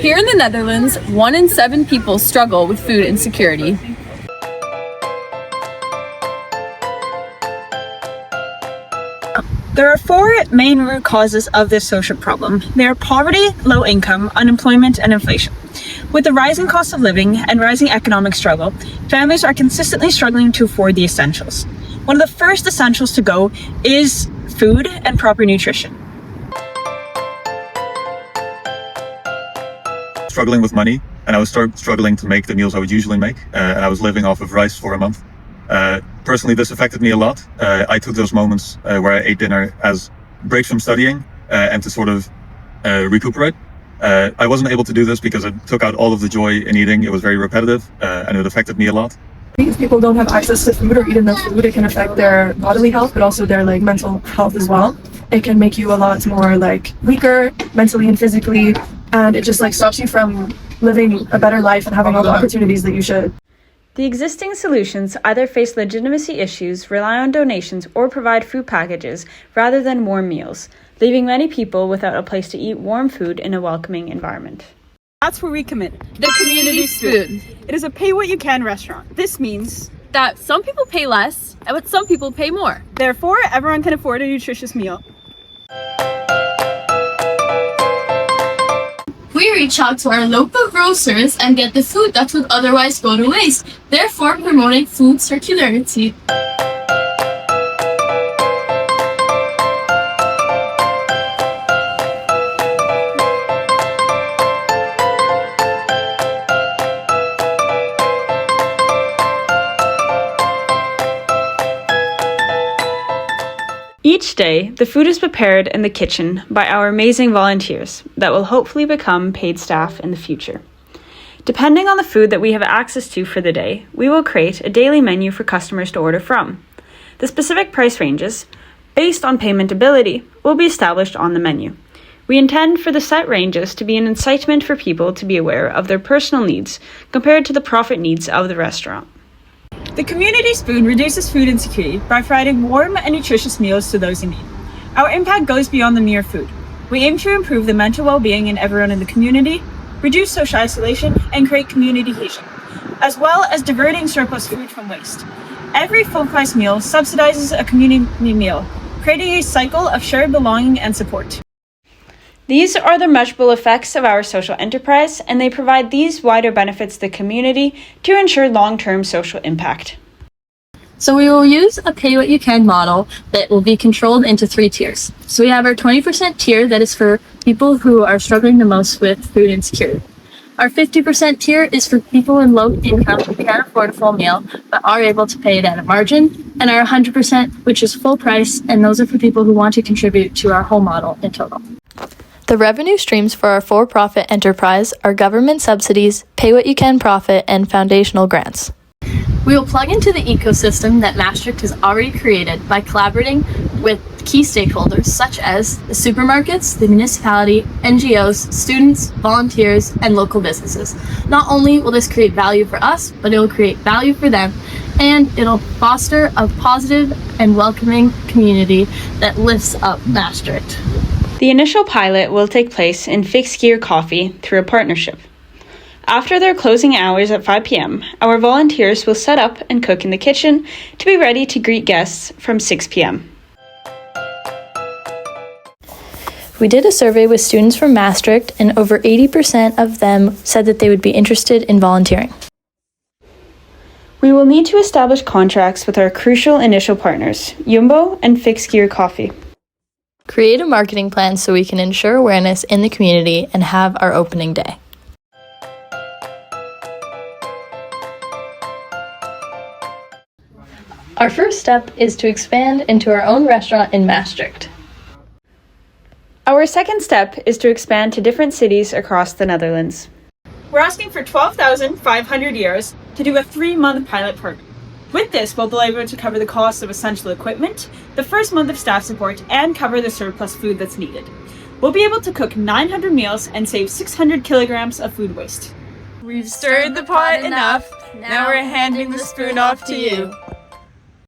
Here in the Netherlands, 1 in 7 people struggle with food insecurity. There are 4 main root causes of this social problem. They are poverty, low income, unemployment, and inflation. With the rising cost of living and rising economic struggle, families are consistently struggling to afford the essentials. One of the first essentials to go is food and proper nutrition. Struggling with money, and I was struggling to make the meals I would usually make, and I was living off of rice for a month. Personally, this affected me a lot. I took those moments where I ate dinner as breaks from studying and to sort of recuperate. I wasn't able to do this because it took out all of the joy in eating. It was very repetitive and it affected me a lot. If people don't have access to food or eat enough food, it can affect their bodily health, but also their mental health as well. It can make you a lot more weaker mentally and physically, and it just stops you from living a better life and having all the opportunities that you should. The existing solutions either face legitimacy issues, rely on donations, or provide food packages rather than warm meals, leaving many people without a place to eat warm food in a welcoming environment. That's where we come in. The Community Spoon. It is a pay-what-you-can restaurant. This means That some people pay less, but some people pay more. therefore, everyone can afford a nutritious meal. We reach out to our local grocers and get the food that would otherwise go to waste, therefore promoting food circularity. Each day, the food is prepared in the kitchen by our amazing volunteers that will hopefully become paid staff in the future. Depending on the food that we have access to for the day, we will create a daily menu for customers to order from. The specific price ranges, based on payment ability, will be established on the menu. We intend for the set ranges to be an incitement for people to be aware of their personal needs compared to the profit needs of the restaurant. The Community Spoon reduces food insecurity by providing warm and nutritious meals to those in need. Our impact goes beyond the mere food. We aim to improve the mental well-being in everyone in the community, reduce social isolation, and create community cohesion, as well as diverting surplus food from waste. Every full-price meal subsidizes a community meal, creating a cycle of shared belonging and support. These are the measurable effects of our social enterprise, and they provide these wider benefits to the community to ensure long-term social impact. So we will use a pay-what-you-can model that will be controlled into 3 tiers. So we have our 20% tier that is for people who are struggling the most with food insecurity. Our 50% tier is for people in low income who can't afford a full meal but are able to pay it at a margin. And our 100%, which is full price, and those are for people who want to contribute to our whole model in total. The revenue streams for our for-profit enterprise are government subsidies, pay-what-you-can profit, and foundational grants. We will plug into the ecosystem that Maastricht has already created by collaborating with key stakeholders such as the supermarkets, the municipality, NGOs, students, volunteers, and local businesses. Not only will this create value for us, but it will create value for them, and it'll foster a positive and welcoming community that lifts up Maastricht. The initial pilot will take place in Fixed Gear Coffee through a partnership. After their closing hours at 5 p.m., our volunteers will set up and cook in the kitchen to be ready to greet guests from 6 p.m. We did a survey with students from Maastricht, and over 80% of them said that they would be interested in volunteering. We will need to establish contracts with our crucial initial partners, Jumbo and Fixed Gear Coffee. Create a marketing plan so we can ensure awareness in the community and have our opening day. Our first step is to expand into our own restaurant in Maastricht. Our second step is to expand to different cities across the Netherlands. We're asking for 12,500 euros to do a 3-month pilot program. With this, we'll be able to cover the cost of essential equipment, the first month of staff support, and cover the surplus food that's needed. We'll be able to cook 900 meals and save 600 kilograms of food waste. We've stirred the pot enough, now we're handing the spoon off to you.